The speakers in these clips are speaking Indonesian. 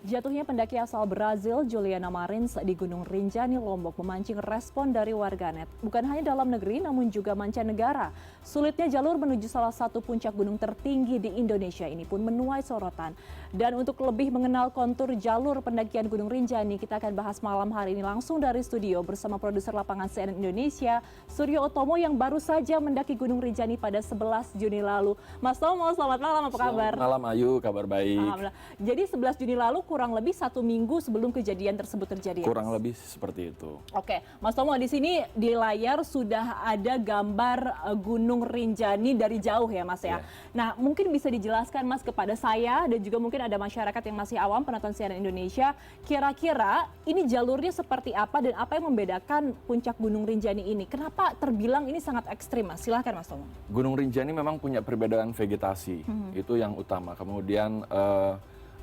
Jatuhnya pendaki asal Brazil, Juliana Marins, di Gunung Rinjani, Lombok memancing respon dari warganet. Bukan hanya dalam negeri, namun juga mancanegara. Sulitnya jalur menuju salah satu puncak gunung tertinggi di Indonesia ini pun menuai sorotan. Dan untuk lebih mengenal kontur jalur pendakian Gunung Rinjani, kita akan bahas malam hari ini langsung dari studio bersama produser lapangan CNN Indonesia, Suryo Utomo yang baru saja mendaki Gunung Rinjani pada 11 Juni lalu. Mas Tomo, selamat malam, apa kabar? Selamat malam Ayu, kabar baik. Alhamdulillah. Jadi 11 Juni lalu kurang lebih 1 minggu sebelum kejadian tersebut terjadi. Kurang lebih seperti itu. Oke, Mas Tomo, di sini di layar sudah ada gambar Gunung Rinjani dari jauh ya Mas ya. Nah, mungkin bisa dijelaskan Mas kepada saya dan juga mungkin ada masyarakat yang masih awam penonton CNN Indonesia, kira-kira ini jalurnya seperti apa dan apa yang membedakan puncak Gunung Rinjani ini? Kenapa terbilang ini sangat ekstrim Mas? Silahkan Mas Tomo. Gunung Rinjani memang punya perbedaan vegetasi, itu yang utama. Kemudian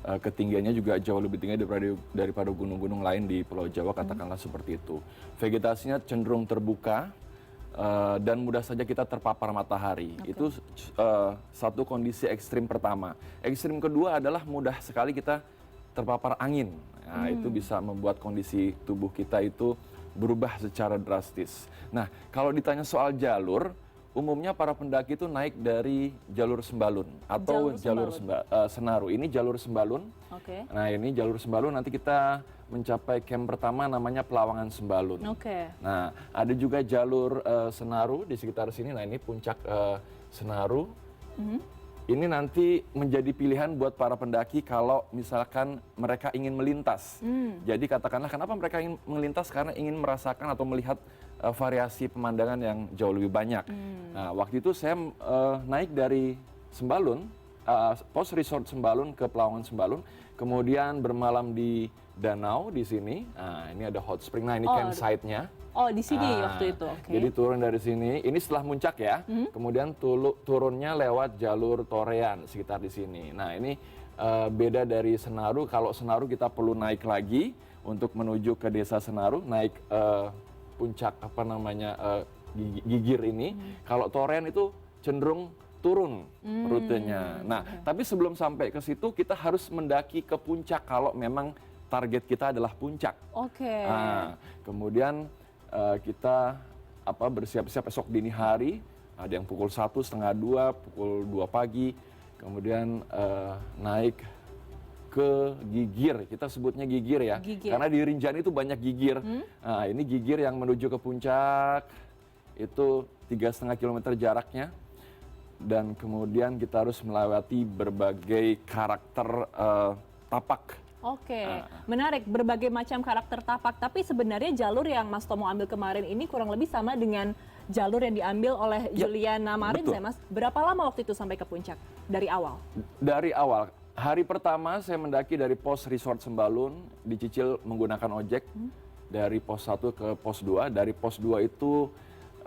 ketinggiannya juga jauh lebih tinggi daripada gunung-gunung lain di Pulau Jawa, katakanlah seperti itu. Vegetasinya cenderung terbuka dan mudah saja kita terpapar matahari. Itu satu kondisi ekstrim pertama. Ekstrim kedua adalah mudah sekali kita terpapar angin. Nah, itu bisa membuat kondisi tubuh kita itu berubah secara drastis. Nah, kalau ditanya soal jalur, umumnya para pendaki itu naik dari jalur Sembalun atau jalur Senaru. Ini jalur Sembalun. Oke. Nah, ini jalur Sembalun, nanti kita mencapai camp pertama namanya Pelawangan Sembalun. Oke. Nah, ada juga jalur Senaru di sekitar sini. Nah, ini puncak Senaru. Ini nanti menjadi pilihan buat para pendaki kalau misalkan mereka ingin melintas. Jadi katakanlah kenapa mereka ingin melintas, karena ingin merasakan atau melihat variasi pemandangan yang jauh lebih banyak. Nah, waktu itu saya naik dari Sembalun, pos resort Sembalun ke Pelawangan Sembalun, kemudian bermalam di danau di sini. Nah, ini ada hot spring. Nah, ini campsite-nya. Oh, di sini waktu itu. Okay. Jadi turun dari sini. Ini setelah muncak ya. Kemudian turunnya lewat jalur Torean sekitar di sini. Nah, ini beda dari Senaru. Kalau Senaru kita perlu naik lagi untuk menuju ke desa Senaru, naik puncak apa namanya Gigir ini. Kalau Torean itu cenderung turun rutenya. Nah, tapi sebelum sampai ke situ kita harus mendaki ke puncak kalau memang target kita adalah puncak. Oke. Nah, kemudian kita bersiap-siap esok dini hari, ada yang pukul 1, setengah 2, pukul 2 pagi, kemudian naik ke Gigir, kita sebutnya Gigir ya, karena di Rinjani itu banyak gigir. Nah, ini Gigir yang menuju ke puncak, itu 3,5 kilometer jaraknya, dan kemudian kita harus melewati berbagai karakter tapak. Oke, menarik, berbagai macam karakter tapak. Tapi sebenarnya jalur yang Mas Tomo ambil kemarin ini kurang lebih sama dengan jalur yang diambil oleh Juliana Marins ya Mas. Berapa lama waktu itu sampai ke puncak dari awal? Dari awal, hari pertama saya mendaki dari pos resort Sembalun, dicicil menggunakan ojek dari pos 1 ke pos 2. Dari pos 2 itu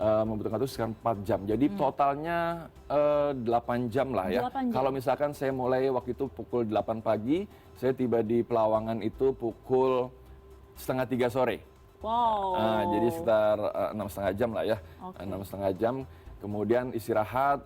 membutuhkan itu sekitar 4 jam. Jadi totalnya 8 jam lah ya. Kalau misalkan saya mulai waktu itu pukul 8 pagi, saya tiba di Pelawangan itu pukul 2:30 sore. Wow. Jadi sekitar 6,5 jam lah ya. 6,5 jam. Kemudian istirahat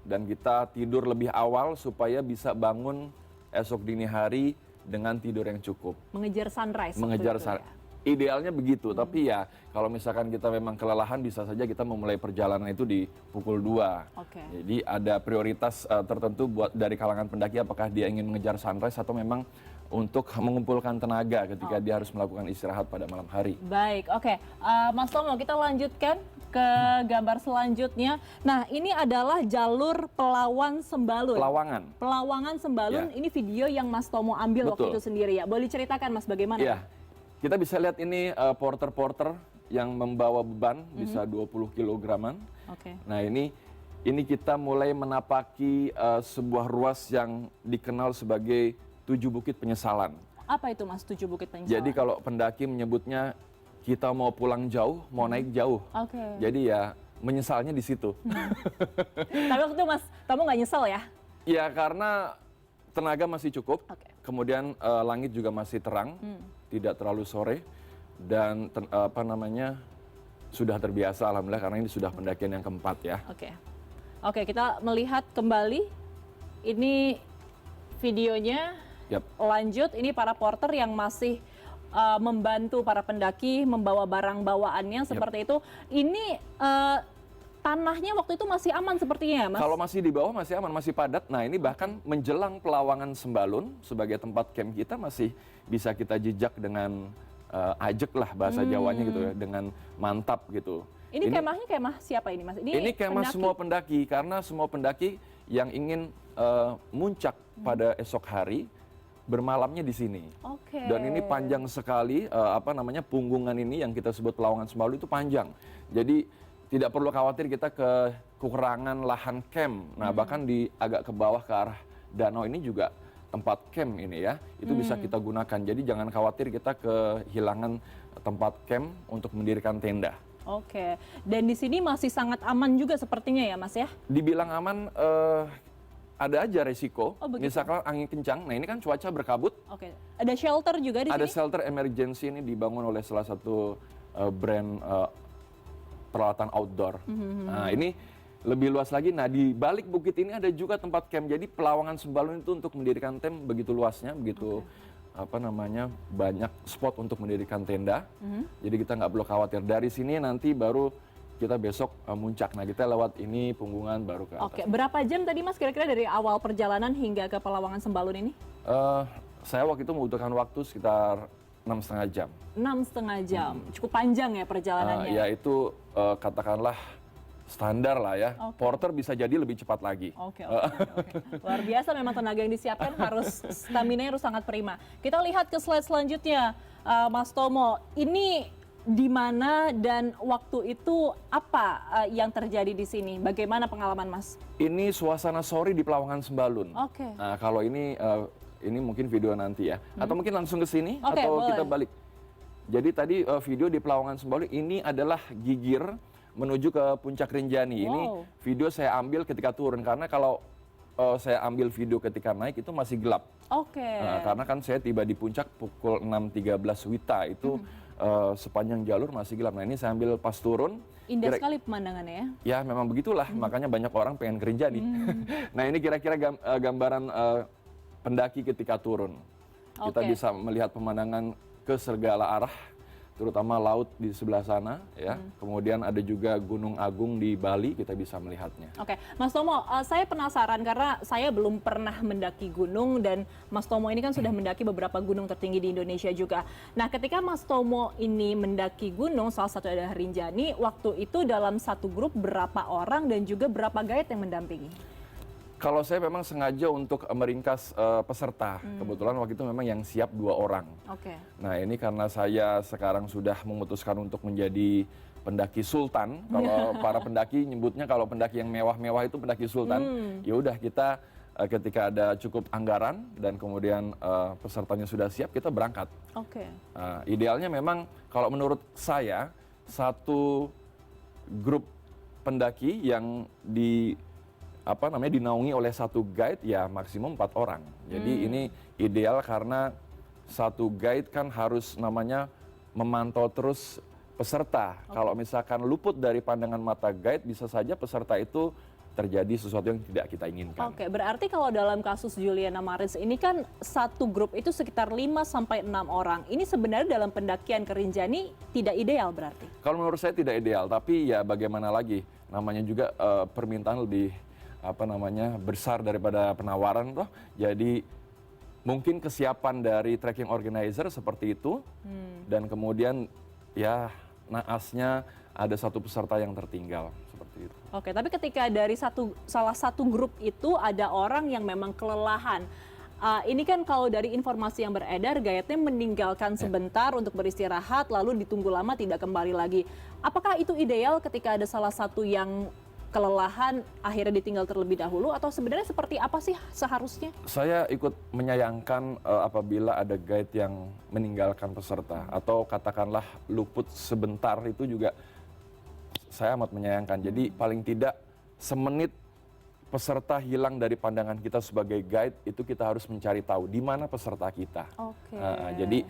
dan kita tidur lebih awal supaya bisa bangun esok dini hari dengan tidur yang cukup. Mengejar sunrise. Mengejar sunrise. Idealnya begitu, tapi ya kalau misalkan kita memang kelelahan bisa saja kita memulai perjalanan itu di pukul 2. Jadi ada prioritas tertentu buat dari kalangan pendaki, apakah dia ingin mengejar sunrise atau memang untuk mengumpulkan tenaga ketika dia harus melakukan istirahat pada malam hari. Baik, Mas Tomo, kita lanjutkan ke gambar selanjutnya. Nah, ini adalah jalur Pelawan Sembalun. Pelawangan Sembalun, ini video yang Mas Tomo ambil waktu itu sendiri ya. Boleh ceritakan Mas bagaimana? Kita bisa lihat ini porter-porter yang membawa beban bisa 20 kilograman. Nah, ini kita mulai menapaki sebuah ruas yang dikenal sebagai 7 Bukit Penyesalan. Apa itu Mas 7 Bukit Penyesalan? Jadi kalau pendaki menyebutnya kita mau pulang jauh, mau naik jauh. Jadi ya menyesalnya di situ. Tapi waktu itu Mas Tomo nggak nyesel ya? Ya karena tenaga masih cukup, kemudian langit juga masih terang, tidak terlalu sore, dan sudah terbiasa alhamdulillah karena ini sudah pendakian yang keempat ya. Oke, kita melihat kembali ini videonya Yap. Lanjut, ini para porter yang masih membantu para pendaki membawa barang bawaannya seperti itu. Ini tanahnya waktu itu masih aman sepertinya ya, Mas? Kalau masih di bawah masih aman, masih padat. Nah ini bahkan menjelang Pelawangan Sembalun sebagai tempat camp kita masih bisa kita jejak dengan ajek lah bahasa Jawanya gitu ya, dengan mantap gitu. Ini kemahnya kemah siapa ini, Mas? Ini kemah pendaki. semua pendaki, karena semua pendaki yang ingin muncak pada esok hari bermalamnya di sini. Oke. Dan ini panjang sekali, punggungan ini yang kita sebut Pelawangan Sembalun itu panjang. Jadi tidak perlu khawatir kita kekurangan lahan camp. Nah bahkan di agak ke bawah ke arah danau ini juga tempat camp ini ya, itu bisa kita gunakan. Jadi jangan khawatir kita kehilangan tempat camp untuk mendirikan tenda. Oke, dan di sini masih sangat aman juga sepertinya ya, Mas ya? Dibilang aman, ada aja resiko. Oh, begitu. Misalkan angin kencang, nah ini kan cuaca berkabut. Oke, ada shelter juga di Ada sini? shelter emergency, ini dibangun oleh salah satu brand peralatan outdoor. Nah ini lebih luas lagi. Nah di balik bukit ini ada juga tempat camp. Jadi Pelawangan Sembalun itu untuk mendirikan camp begitu luasnya, begitu banyak spot untuk mendirikan tenda. Jadi kita nggak perlu khawatir. Dari sini nanti baru kita besok muncak. Nah kita lewat ini punggungan baru ke atas. Oke, berapa jam tadi, Mas, kira-kira dari awal perjalanan hingga ke Pelawangan Sembalun ini? Saya waktu itu membutuhkan waktu sekitar 6,5 jam. 6,5 jam, cukup panjang ya perjalanannya? Ya itu katakanlah standar lah ya. Oke. Porter bisa jadi lebih cepat lagi. Oke. Luar biasa memang tenaga yang disiapkan, harus stamina harus sangat prima. Kita lihat ke slide selanjutnya, Mas Tomo. Ini di mana dan waktu itu apa yang terjadi di sini? Bagaimana pengalaman Mas? Ini suasana sore di Pelawangan Sembalun. Oke. Nah kalau ini mungkin video nanti ya. Atau mungkin langsung ke sini Oke, atau boleh. kita balik. Jadi tadi video di Pelawangan Sembalun ini adalah gigir menuju ke Puncak Rinjani. Ini Wow. video saya ambil ketika turun, karena kalau saya ambil video ketika naik itu masih gelap. Oke. Nah, karena kan saya tiba di puncak pukul 6.13 WITA, itu sepanjang jalur masih gelap. Nah ini saya ambil pas turun. Indah sekali pemandangannya ya. Ya memang begitulah, makanya banyak orang pengen ke Rinjani. Nah ini kira-kira gambaran pendaki ketika turun. Kita Oke. bisa melihat pemandangan ke segala arah, terutama laut di sebelah sana ya. Kemudian ada juga Gunung Agung di Bali, kita bisa melihatnya. Oke, Mas Tomo, saya penasaran karena saya belum pernah mendaki gunung dan Mas Tomo ini kan sudah mendaki beberapa gunung tertinggi di Indonesia juga. Nah, ketika Mas Tomo ini mendaki gunung, salah satu adalah Rinjani, waktu itu dalam satu grup berapa orang dan juga berapa guide yang mendampingi? Kalau saya memang sengaja untuk meringkas peserta, kebetulan waktu itu memang yang siap 2 orang. Oke. Nah ini karena saya sekarang sudah memutuskan untuk menjadi pendaki sultan. Kalau para pendaki nyebutnya, kalau pendaki yang mewah-mewah itu pendaki sultan. Ya udah kita ketika ada cukup anggaran dan kemudian pesertanya sudah siap, kita berangkat. Oke. Idealnya memang kalau menurut saya satu grup pendaki yang dinaungi oleh satu guide ya maksimum 4 orang. Jadi ini ideal karena satu guide kan harus memantau terus peserta. Kalau misalkan luput dari pandangan mata guide, bisa saja peserta itu terjadi sesuatu yang tidak kita inginkan. Oke, berarti kalau dalam kasus Juliana Marins ini kan satu grup itu sekitar 5-6 orang. Ini sebenarnya dalam pendakian ke Rinjani tidak ideal berarti? Kalau menurut saya tidak ideal, tapi ya bagaimana lagi, namanya juga permintaan lebih besar daripada penawaran toh. Jadi mungkin kesiapan dari trekking organizer seperti itu, dan kemudian ya naasnya ada satu peserta yang tertinggal seperti itu. Oke, tapi ketika dari salah satu grup itu ada orang yang memang kelelahan. Ini kan kalau dari informasi yang beredar, guide-nya meninggalkan sebentar untuk beristirahat, lalu ditunggu lama tidak kembali lagi. Apakah itu ideal ketika ada salah satu yang kelelahan akhirnya ditinggal terlebih dahulu, atau sebenarnya seperti apa sih seharusnya? Saya ikut menyayangkan apabila ada guide yang meninggalkan peserta atau katakanlah luput sebentar, itu juga saya amat menyayangkan. Jadi paling tidak semenit peserta hilang dari pandangan kita sebagai guide, itu kita harus mencari tahu di mana peserta kita. Oke. Jadi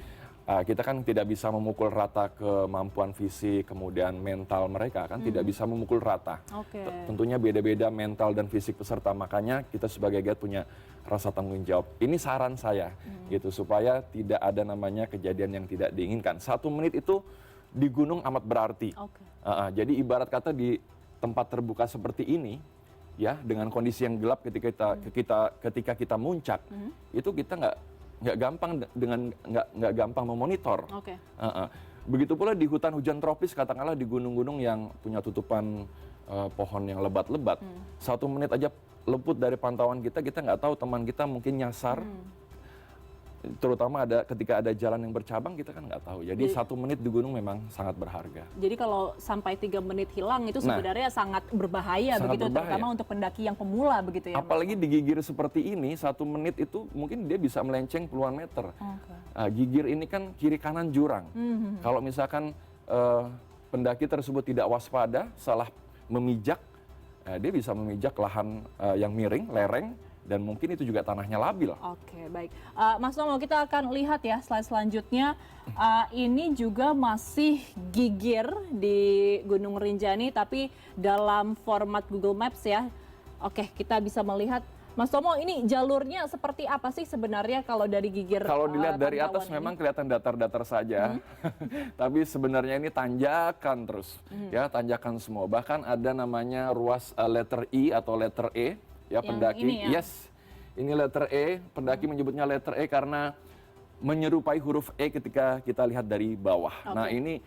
kita kan tidak bisa memukul rata kemampuan fisik, kemudian mental mereka kan tidak bisa memukul rata. Oke. Tentunya beda-beda mental dan fisik peserta, makanya kita sebagai guide punya rasa tanggung jawab. Ini saran saya gitu, supaya tidak ada namanya kejadian yang tidak diinginkan. 1 menit itu di gunung amat berarti. Oke. Jadi ibarat kata di tempat terbuka seperti ini, ya dengan kondisi yang gelap ketika kita muncak, itu kita nggak gampang memonitor. Oke. Begitu pula di hutan hujan tropis, katakanlah di gunung-gunung yang punya tutupan pohon yang lebat-lebat, 1 menit aja luput dari pantauan kita nggak tahu teman kita mungkin nyasar. Terutama ketika ada jalan yang bercabang, kita kan nggak tahu. Jadi 1 menit di gunung memang sangat berharga. Jadi kalau sampai 3 menit hilang itu sebenarnya sangat berbahaya sangat begitu, berbahaya. terutama untuk pendaki yang pemula begitu ya. Apalagi digigir seperti ini, 1 menit itu mungkin dia bisa melenceng puluhan meter. Gigir ini kan kiri kanan jurang. Kalau misalkan pendaki tersebut tidak waspada, salah memijak, dia bisa memijak lahan yang miring, lereng, dan mungkin itu juga tanahnya labil. Oke, baik. Mas Tomo, kita akan lihat ya slide selanjutnya. Ini juga masih gigir di Gunung Rinjani, tapi dalam format Google Maps ya. Oke, kita bisa melihat. Mas Tomo, ini jalurnya seperti apa sih sebenarnya kalau dari gigir? Kalau dilihat dari atas pantauan memang kelihatan datar-datar saja, tapi sebenarnya ini tanjakan terus, ya tanjakan semua. Bahkan ada namanya ruas letter I atau letter E. Ya, Yang pendaki, ini ya? yes, ini letter E, pendaki menyebutnya letter E karena menyerupai huruf E ketika kita lihat dari bawah. Nah ini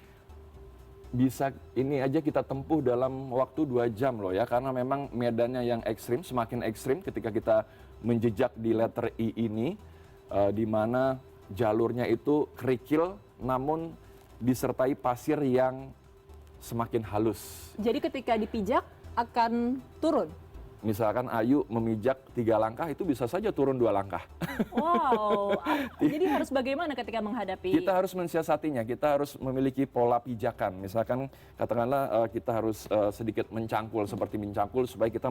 aja kita tempuh dalam waktu 2 jam loh ya, karena memang medannya yang ekstrim, semakin ekstrim ketika kita menjejak di letter I ini, di mana jalurnya itu kerikil namun disertai pasir yang semakin halus. Jadi ketika dipijak akan turun? Misalkan Ayu memijak 3 langkah, itu bisa saja turun 2 langkah. Wow, jadi harus bagaimana ketika menghadapi? Kita harus mensiasatinya, kita harus memiliki pola pijakan. Misalkan katakanlah kita harus sedikit mencangkul, seperti mencangkul supaya kita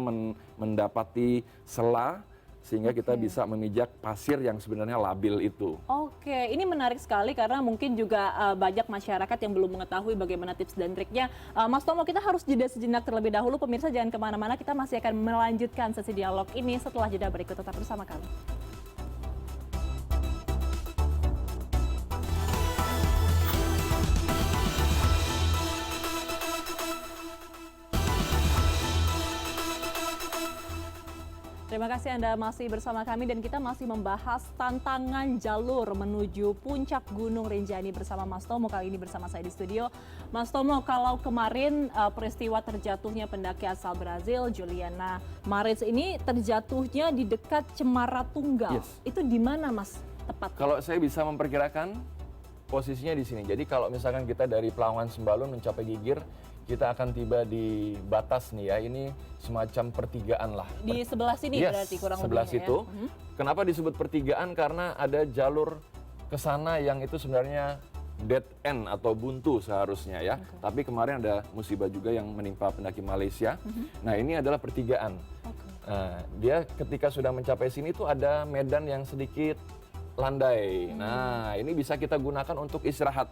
mendapati sela, sehingga kita bisa memijak pasir yang sebenarnya labil itu. Oke, ini menarik sekali karena mungkin juga banyak masyarakat yang belum mengetahui bagaimana tips dan triknya. Mas Tomo, kita harus jeda sejenak terlebih dahulu. Pemirsa jangan kemana-mana, kita masih akan melanjutkan sesi dialog ini setelah jeda berikut. Tetap bersama kami. Terima kasih Anda masih bersama kami dan kita masih membahas tantangan jalur menuju puncak Gunung Rinjani bersama Mas Tomo, kali ini bersama saya di studio. Mas Tomo, kalau kemarin peristiwa terjatuhnya pendaki asal Brazil, Juliana Marin ini terjatuhnya di dekat Cemara Tunggal. Yes. Itu di mana Mas tepat? Kalau saya bisa memperkirakan posisinya di sini. Jadi kalau misalkan kita dari Pelawangan Sembalun mencapai Gigir, kita akan tiba di batas nih ya, ini semacam pertigaan lah. Di sebelah sini berarti kurang lebih. Sebelah situ. Kenapa disebut pertigaan? Karena ada jalur ke sana yang itu sebenarnya dead end atau buntu seharusnya ya. Tapi kemarin ada musibah juga yang menimpa pendaki Malaysia. Nah ini adalah pertigaan. Dia ketika sudah mencapai sini tuh ada medan yang sedikit landai. Nah, ini bisa kita gunakan untuk istirahat.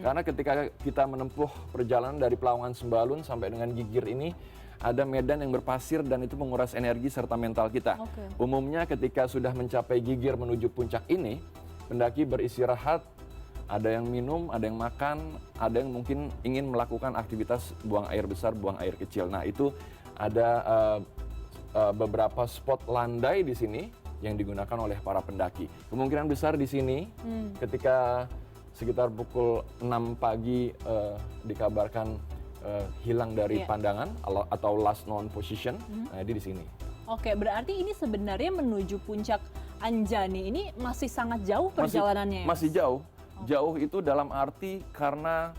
Karena ketika kita menempuh perjalanan dari Pelawangan Sembalun sampai dengan Gigir ini, ada medan yang berpasir dan itu menguras energi serta mental kita. Umumnya ketika sudah mencapai Gigir menuju puncak ini, pendaki beristirahat, ada yang minum, ada yang makan, ada yang mungkin ingin melakukan aktivitas buang air besar, buang air kecil. Nah, itu ada beberapa spot landai di sini yang digunakan oleh para pendaki. Kemungkinan besar di sini ketika sekitar pukul 6 pagi dikabarkan hilang dari pandangan atau last known position, nah di sini. Oke, berarti ini sebenarnya menuju puncak Anjani ini masih sangat jauh perjalanannya. Masih jauh. Jauh itu dalam arti karena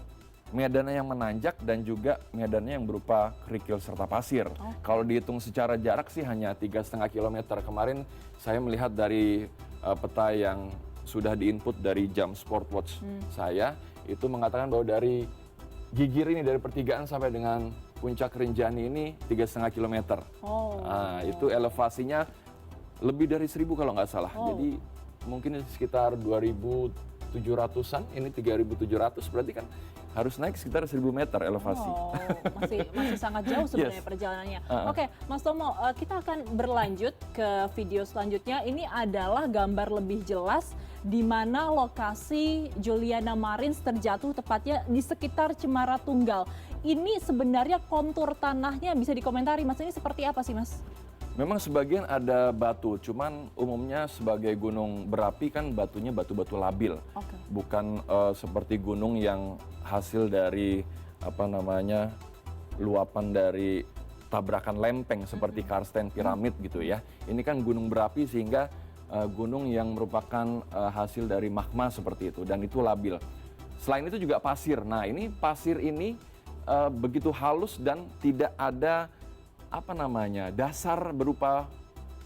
medannya yang menanjak dan juga medannya yang berupa kerikil serta pasir. Kalau dihitung secara jarak sih hanya 3,5 kilometer. Kemarin saya melihat dari peta yang sudah diinput dari jam Sportwatch saya, itu mengatakan bahwa dari Gigir ini, dari pertigaan sampai dengan puncak Rinjani ini 3,5 kilometer. Nah, itu elevasinya lebih dari 1.000 kalau nggak salah. Jadi mungkin sekitar 2.000 700-an, ini 3.700, berarti kan harus naik sekitar 1.000 meter elevasi. Oh, masih sangat jauh sebenarnya Yes. perjalanannya. Oke, Mas Tomo, kita akan berlanjut ke video selanjutnya. Ini adalah gambar lebih jelas di mana lokasi Juliana Marins terjatuh, tepatnya di sekitar Cemara Tunggal. Ini sebenarnya kontur tanahnya bisa dikomentari, Mas, ini seperti apa sih, Mas? Memang sebagian ada batu, cuman umumnya sebagai gunung berapi kan batunya batu-batu labil. Oke. Bukan seperti gunung yang hasil dari luapan dari tabrakan lempeng seperti karsten piramid gitu ya. Ini kan gunung berapi sehingga gunung yang merupakan hasil dari magma seperti itu dan itu labil. Selain itu juga pasir. Nah, ini pasir ini begitu halus dan tidak ada dasar berupa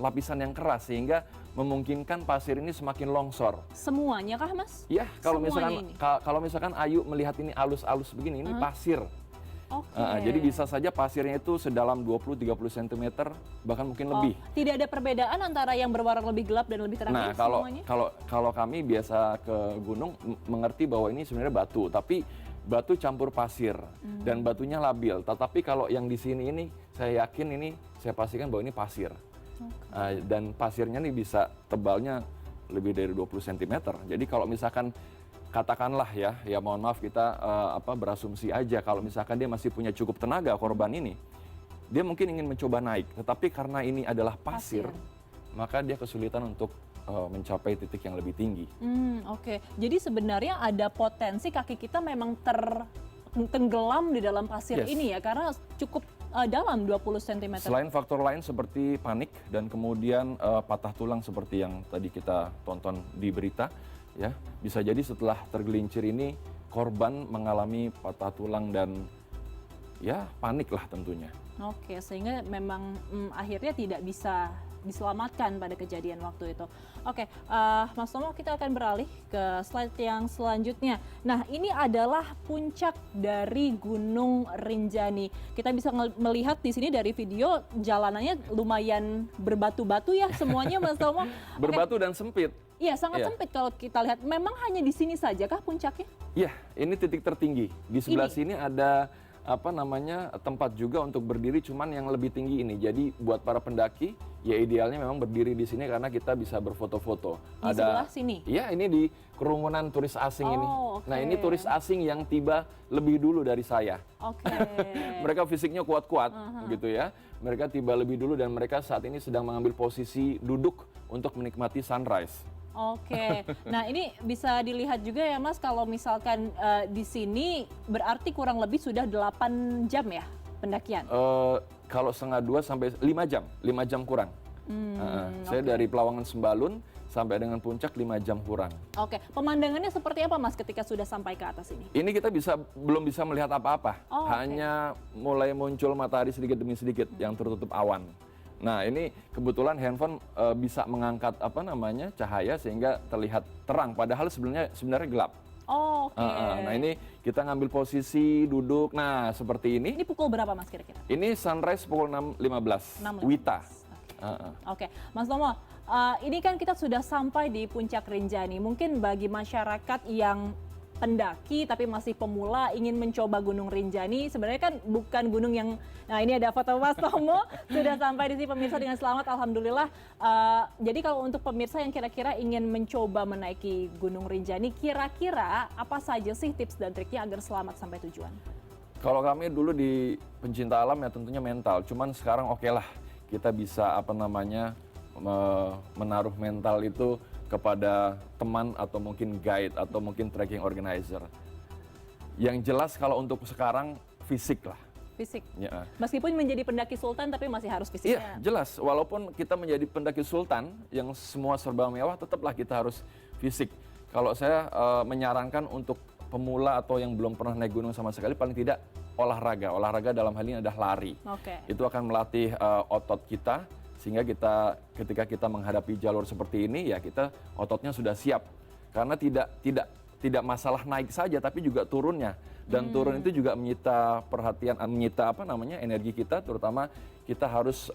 lapisan yang keras sehingga memungkinkan pasir ini semakin longsor. Semuanya kah, Mas? Ya, kalau Semuanya misalkan Ayu melihat ini alus-alus begini, ini pasir. Oke. Jadi bisa saja pasirnya itu sedalam 20-30 cm bahkan mungkin lebih. Tidak ada perbedaan antara yang berwarna lebih gelap dan lebih terang? Nah, semuanya? kalau kami biasa ke gunung mengerti bahwa ini sebenarnya batu, tapi batu campur pasir dan batunya labil. Tetapi kalau yang di sini ini saya yakin ini saya pastikan bahwa ini pasir. Dan pasirnya nih bisa tebalnya lebih dari 20 cm. Jadi kalau misalkan katakanlah ya mohon maaf kita berasumsi aja kalau misalkan dia masih punya cukup tenaga korban ini, dia mungkin ingin mencoba naik, tetapi karena ini adalah pasir. Maka dia kesulitan untuk mencapai titik yang lebih tinggi. Oke. Jadi sebenarnya ada potensi kaki kita memang tenggelam di dalam pasir Yes. ini ya, karena cukup dalam 20 cm. Selain faktor lain seperti panik dan kemudian patah tulang seperti yang tadi kita tonton di berita, ya bisa jadi setelah tergelincir ini korban mengalami patah tulang dan ya panik lah tentunya. Oke, sehingga memang akhirnya tidak bisa diselamatkan pada kejadian waktu itu. Oke, Mas Tomo, kita akan beralih ke slide yang selanjutnya. Nah, ini adalah puncak dari Gunung Rinjani. Kita bisa melihat di sini dari video jalanannya lumayan berbatu-batu ya semuanya, Mas Tomo. Berbatu dan sempit. Iya, sangat sempit kalau kita lihat. Memang hanya di sini saja kah puncaknya? Iya, ini titik tertinggi. Di sebelah sini ada tempat juga untuk berdiri, cuman yang lebih tinggi ini. Jadi buat para pendaki ya idealnya memang berdiri di sini karena kita bisa berfoto-foto. Di sebelah sini? Iya, ini di kerumunan turis asing ini. Okay. Nah, ini turis asing yang tiba lebih dulu dari saya. Oke. Mereka fisiknya kuat-kuat gitu ya. Mereka tiba lebih dulu dan mereka saat ini sedang mengambil posisi duduk untuk menikmati sunrise. Oke, nah ini bisa dilihat juga ya Mas, kalau misalkan di sini berarti kurang lebih sudah 8 jam ya pendakian? Kalau setengah 2 sampai 5 jam, 5 jam kurang. Saya dari Pelawangan Sembalun sampai dengan puncak 5 jam kurang. Oke, pemandangannya seperti apa Mas ketika sudah sampai ke atas ini? Ini kita belum bisa melihat apa-apa, hanya mulai muncul matahari sedikit demi sedikit yang tertutup awan. Nah, ini kebetulan handphone bisa mengangkat cahaya sehingga terlihat terang, padahal sebenarnya gelap. Oke. Nah, ini kita ngambil posisi duduk. Nah, seperti ini. Ini pukul berapa Mas kira-kira? Ini sunrise pukul 6.15 WITA. Oke, Mas Tomo, ini kan kita sudah sampai di puncak Rinjani. Mungkin bagi masyarakat yang pendaki tapi masih pemula ingin mencoba Gunung Rinjani, sebenarnya kan bukan gunung yang, nah ini ada foto Mas Tomo sudah sampai di sini pemirsa dengan selamat, alhamdulillah. Jadi kalau untuk pemirsa yang kira-kira ingin mencoba menaiki Gunung Rinjani, kira-kira apa saja sih tips dan triknya agar selamat sampai tujuan? Kalau kami dulu di pencinta alam ya tentunya mental, cuman sekarang oke lah kita bisa menaruh mental itu kepada teman atau mungkin guide atau mungkin trekking organizer. Yang jelas kalau untuk sekarang fisik lah. Fisik. Ya. Meskipun menjadi pendaki sultan tapi masih harus fisiknya. Iya, jelas. Walaupun kita menjadi pendaki sultan yang semua serba mewah, tetaplah kita harus fisik. Kalau saya menyarankan untuk pemula atau yang belum pernah naik gunung sama sekali, paling tidak olahraga. Olahraga dalam hal ini adalah lari. Itu akan melatih otot kita, sehingga ketika kita menghadapi jalur seperti ini ya kita ototnya sudah siap, karena tidak masalah naik saja tapi juga turunnya Dan turun itu juga menyita perhatian, menyita apa namanya energi kita, terutama kita harus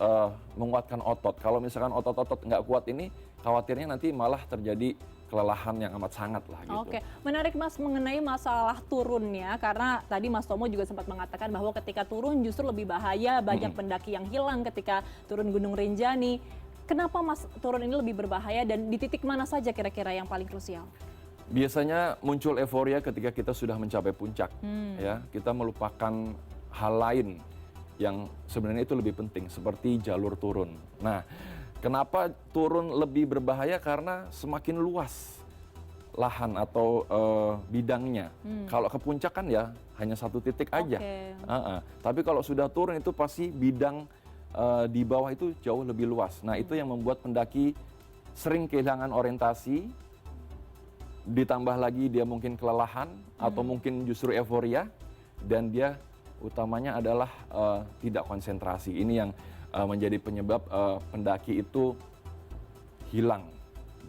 menguatkan otot. Kalau misalkan otot-otot nggak kuat ini, khawatirnya nanti malah terjadi kelelahan yang amat sangat lah gitu. Oke, menarik Mas mengenai masalah turunnya, karena tadi Mas Tomo juga sempat mengatakan bahwa ketika turun justru lebih bahaya, banyak pendaki yang hilang ketika turun Gunung Rinjani. Kenapa Mas turun ini lebih berbahaya dan di titik mana saja kira-kira yang paling krusial? Biasanya muncul euforia ketika kita sudah mencapai puncak, ya kita melupakan hal lain yang sebenarnya itu lebih penting, seperti jalur turun. Nah, kenapa turun lebih berbahaya? Karena semakin luas lahan atau bidangnya. Kalau ke puncak kan ya hanya satu titik aja. Tapi kalau sudah turun itu pasti bidang di bawah itu jauh lebih luas. Nah, itu yang membuat pendaki sering kehilangan orientasi, ditambah lagi dia mungkin kelelahan atau mungkin justru euforia, dan dia utamanya adalah tidak konsentrasi. Ini yang menjadi penyebab pendaki itu hilang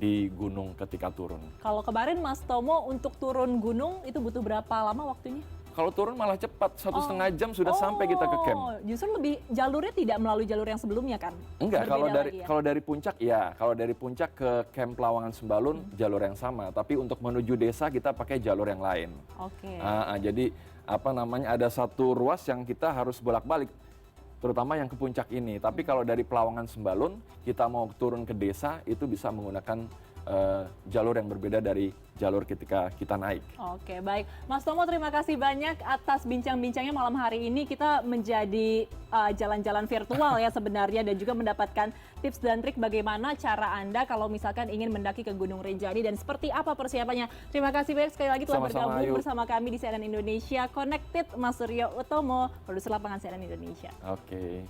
di gunung ketika turun. Kalau kemarin Mas Tomo untuk turun gunung itu butuh berapa lama waktunya? Kalau turun malah cepat, 1,5 jam sudah sampai kita ke camp. Justru lebih jalurnya tidak melalui jalur yang sebelumnya kan? Enggak, Berbeda kalau dari puncak ya, kalau dari puncak ke camp Lawangan Sembalun jalur yang sama, tapi untuk menuju desa kita pakai jalur yang lain. Oke. Jadi apa namanya, ada satu ruas yang kita harus bolak-balik, terutama yang ke puncak ini. Tapi kalau dari Pelawangan Sembalun kita mau turun ke desa itu bisa menggunakan jalur yang berbeda dari jalur ketika kita naik. Oke, baik. Mas Tomo, terima kasih banyak atas bincang-bincangnya malam hari ini. Kita menjadi jalan-jalan virtual ya sebenarnya, dan juga mendapatkan tips dan trik bagaimana cara Anda kalau misalkan ingin mendaki ke Gunung Rinjani dan seperti apa persiapannya. Terima kasih banyak sekali lagi telah bergabung bersama kami di CNN Indonesia Connected, Mas Suryo Utomo, produser lapangan CNN Indonesia. Oke.